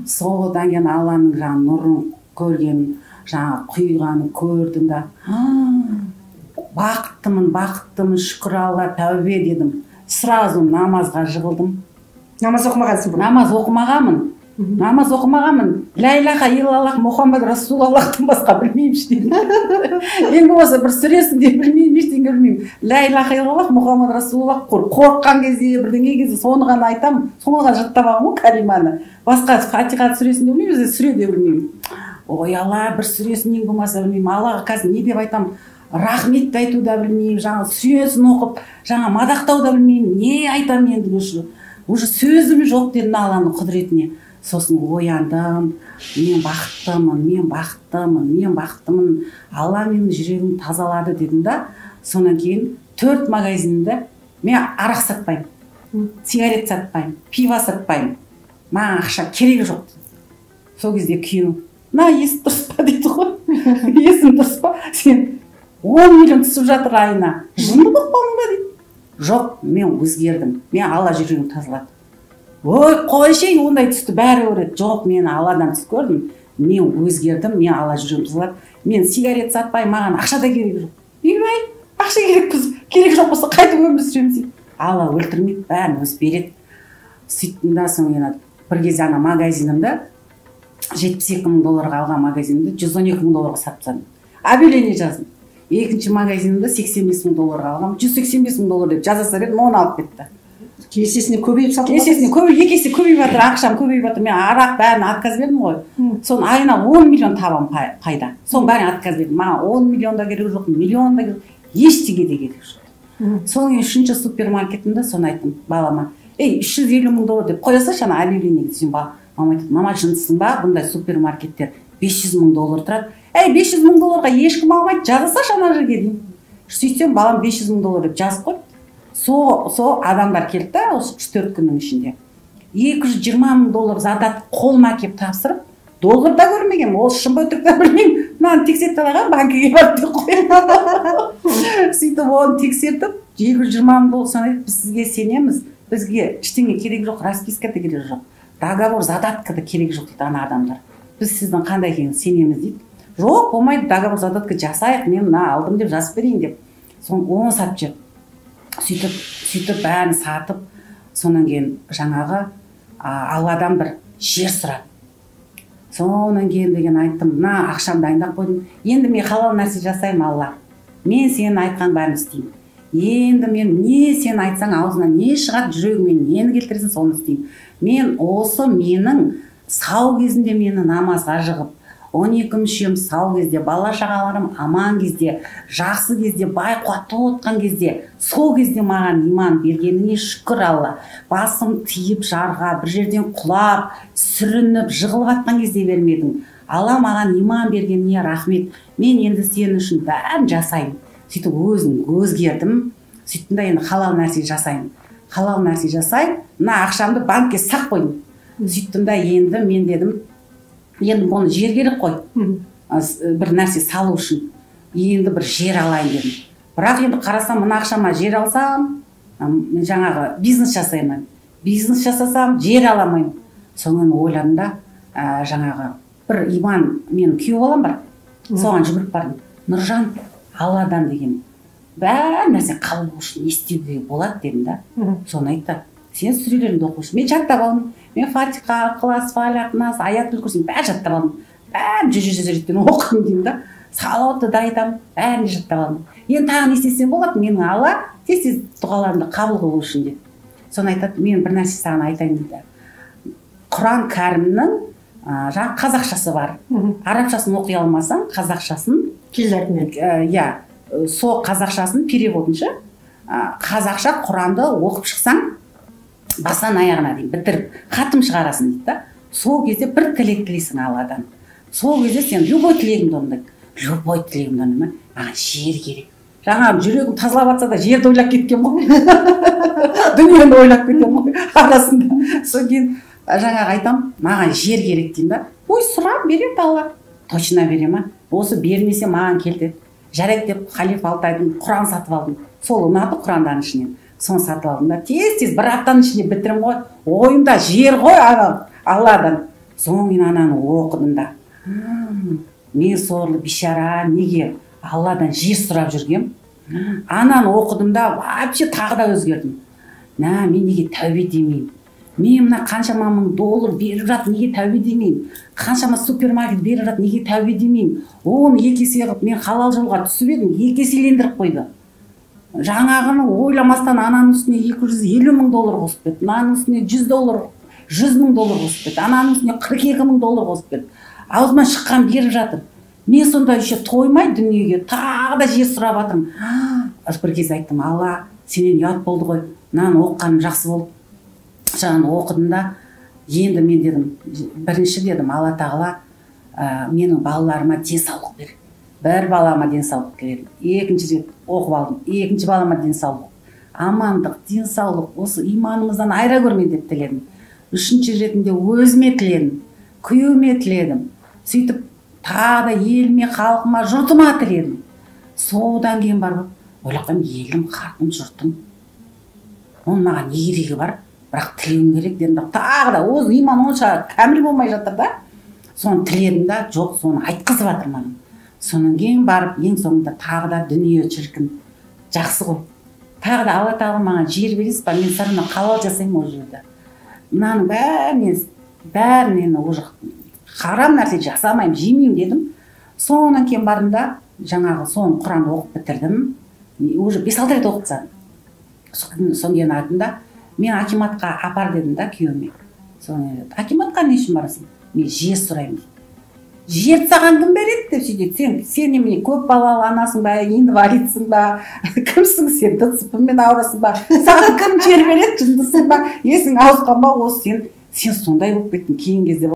содан кейін Алланың жаңағы нұрын көрген, жаңағы құйғанын көрдім да, бақыттымын, шүкір Алла, тәубе дедім. Сразу намазға жығылдым. Намаз оқымағансың бұл? Намаз оқымағанмын. Ля илаха иллаллах Мұхаммад Расулаллахтан басқа білмеймін ештеңе. Ең болмаса бір сүресін де білмеймін, ештеңе білмеймін. Ля илаха иллаллах Мұхаммад Расулаллах қорыққан кезде, бірдеңе кезде соны ғана айтамын. Соны ғана жаттап алғанмын ғой калиманы. Басқа Фатиха сүресін де білмеймін, сүре де білмеймін. Ой Алла, бір сүресін ең болмаса білмеймін. Аллаға қазір не деп айтамын? Рахметті айту да білмеймін, жаңа сүресін оқып, жаңа мадақтау да білмеймін. Не айтамын енді уже сөзім жоқ дедім Алланың құдіретіне. Сосын ояндым, мен бақыттымын, Алла менің жүрегімді тазалады дедім да. Сонан кейін 4 магазинді мен арақ сатпаймын, сигарет сатпаймын, пиво сатпаймын. Маған ақша керегі жоқ. Сол кезде күйеуім, на есің дұрыс па дейді ғой. Есің дұрыс па? Сен 10 миллион түсіп жатыр айына. Жынды боқпамын ба дейді. Жоқ, мен өзгердім. Мен Алла жүрегімді тазалады. Ой, қойшы, ондай түсті бәрі көреді. Жоқ, мен Алладан түс көрдім. Мен өзгердім, мен Алла жүрегімді тазалады. Мен сигарет сатпаймын, маған ақша да керегі жоқ. Неге ақша керек жоқ болса қайтып өмір сүреміз дейді. Алла өлтірмейді, бәрін өзі береді. Сөйттім да, соң енді бір кезде ана магазинімді $72 мың алған магазинімді $112 мың сатып тастадым. Объявление жаздым. Екінші магазинімді $85 мың алғам, $185 мың деп жаза салып, оны алып кетті. Есесіне көбейіп сатып алдыңыз? Есесіне екі есе көбейіп жатыр, ақшам көбейіп жатыр. Мен арақ бәрін отказ бердім ғой. Соны айына 10 миллион табам пайда. Соны бәрін отказ бердім. Маған 10 миллион да керек жоқ, миллион да керек, ештеңе де керек жоқ. Соның үшінші супермаркетімді соны айттым балама. $350 мың деп қоя салшы ана объявление түсін ба. Мама айтты, мама жындысың ба, бұндай супермаркеттер $500 мың тұрады. $500 мың ешкім алмайды, жаза салшы ана жерге деймін. Сөйтсем балам $500 мың деп жазып қойды. Сол адамдар келді, осы 3-4 күннің ішінде. $220 мың задат қолыма кеп тапсырып, доллар да көрмеген, ол шын ба өтірік та білмеймін. Мынаны тексертіп алған, банкіге барып деп қойды. Сөйтіп оны тексертіп, $220 мың санайды, біз сізге сенеміз, бізге ештеңе керек жоқ, расписка да керек жоқ, договор задатка да керек жоқ дейді ана адамдар. Біз сіздің қандай екенін сенеміз дейді. Жоқ, болмайды, договор задатка жасайық, мен мына алдым деп жазып берейін деп. Соны оны сатып жеп. Сөйтіп бәрін сатып, сонан кейін жаңағы Алладан бір жер сұрады. Сонан кейін деген айттым, мына ақшамды дайындап қойдым. Енді мен халал нәрсе жасаймын, Алла. Мен сенің айтқан бәрін істеймін. Енді мен не сен айтсаң аузынан не шығады, жүрегіме нені келтіресің, соны істеймін. Мен осы менің сау кезінде мені намазға жығып, 12 мүшем сау кезде, бала шағаларым аман кезде, жақсы кезде, бай қуатты отқан кезде, сол кезде маған иман бергеніңе шүкір Алла. Басым тиіп жарға, бір жерден құлап, сүрініп, жығылып атқан кезде бермедің. Алла маған иман бергеніне рахмет. Мен енді сен үшін бәрін жасаймын. Сөйтіп өзім өзгердім. Сөйттім да енді халал нәрсе жасаймын. Халал нәрсе жасаймын. Мына ақшамды банкке сақ қойдым. Сөйттім да енді мен дедім, енді бұны жер керек қой, бір нәрсе салу үшін. Енді бір жер алайын дедім. Бірақ енді қарасам, мына ақшама жер алсам, жаңағы бизнес жасаймын. Бизнес жасасам, жер аламайын. Соңын ойладым да, жаңағы бір иман, менің күйеу балам бар. Соған жүгіріп бардым. Нұржан, Алладан деген бәрі нәрсе қабыл үшін естеуге болады дедім да. Соны айтты. Сен сүрелеріңді оқушы. Мен жаттап алдым. Мен Фатиха, Ықылас, Фалақ, Нас, Аятул Курсин бәрі жаттап алдым. Бәрін 100 реттен оқыдым деймін да. Салауатты да айтамын, бәрін жаттап алдым. Енді тағы не істесем болады, менің Алла тез-тез дұғаларымды қабыл қылу үшін деп. Соны айтады, мен бір нәрсе саған айтайын дейді. Құран кәрімнің жаңағы қазақшасы бар. Арабшасын оқи алмасаң, қазақшасын сол қазақшасын переводынша қазақша Құранды оқып шықсаң, басынан аяғына дейін бітіріп хатым шығарасын дейді да. Сол кезде бір тілек тілейсің Алладан. Сол кезде сен любой тілегіңді орындайсың. Любой тілегімді орындаймын. Маған жер керек. Жаңа жүрегім тазалап жатса да жерді ойлап кеткен ғой. Дүниені ойлап кеткен ғой арасында. Сол кейін жаңағы айтам, маған жер керек деймін да. Ой, сұрап береді Алла. Точно бере ма? Осы бермесе маған келді. Жарайды деп Халиф Алтайдың Құран сатып алдым. Сол ұнады Құрандан ішінен. Соны сатып алдым да. Тез-тез бір аптаның ішінде бітірім ғой. Ойымда жер ғой Алладан. Соң мен ананы оқыдым да. Мен сорлы бишара неге Алладан жер сұрап жүргем. Ананы оқыдым да, вообще тағы да өзгердім. Мен неге тәубе демеймін? Мен мына қаншама мың доллар беріп жатыр, неге тәубе демеймін? Қаншама супермаркет беріп жатыр, неге тәубе демеймін? Оны екі есе қылып мен халал жолға түсіп едім, екі еселендіріп қойды. Жаңағыны ойламастан ананың үстіне 250 мың доллар қосып кетті, ананың үстіне 100 мың доллар қосып кетті, ананың үстіне 42 мың доллар қосып кетті. Аузымнан шыққан беріп жатыр. Мен сонда еще тоймай дүниеге тағы да жер сұрап жатырмын. Бір кез айттым, Алла, сенен ұят болды ғой, мынаны оқығаным жақсы болды. Жаңағы оқыдым да, енді мен дедім, бірінші дедім, Алла тағала менің балаларыма денсаулық бер. Бір балама денсаулық береді. Екінші рет оқып алдым. Екінші балама денсаулық. Амандық, денсаулық, осы иманымыздан айыра көрме деп тіледім. Үшінші ретінде өзіме тіледім, күйеуіме тіледім. Сөйтіп тағы да еліме, халқыма, жұртыма тіледім. Содан кейін барып, ойлап қойдым, елім, халқым, жұртым. Оның маған не керегі бар? Бірақ тілеуім керек дедім. Тағы да осы иман онша кәміл болмай жатыр да. Соны тіледім да, жоқ, соны айтқызып жатырмын. Сонан кейін барып, ең соңында тағы да дүние шіркін жақсы ғой. Тағы да Алла тағала маған жер бересіз ба, мен сарына халал жасаймын ол жерде. Мынаның бәрінен уже харам нәрсе жасамаймын, жемеймін дедім. Сонан кейін бардым да, жаңағы соны Құранды оқып бітірдім. Уже 5-6 рет оқып тастадым. Содан кейін айттым да, мен акиматқа апар дедім да күйеуіме. Соны акиматқа не үшін барасың? Мен жер сұраймын дейді. Жер саған кім береді деп сөйтеді. Сен немене көп балалы анасың ба, инвалидсің ба, кімсің сен, дцп-мен ауырасың ба, саған кім жер береді, жындысың ба, есің ауысқан ба, осы сен сондай болып кеттің кейін кезде.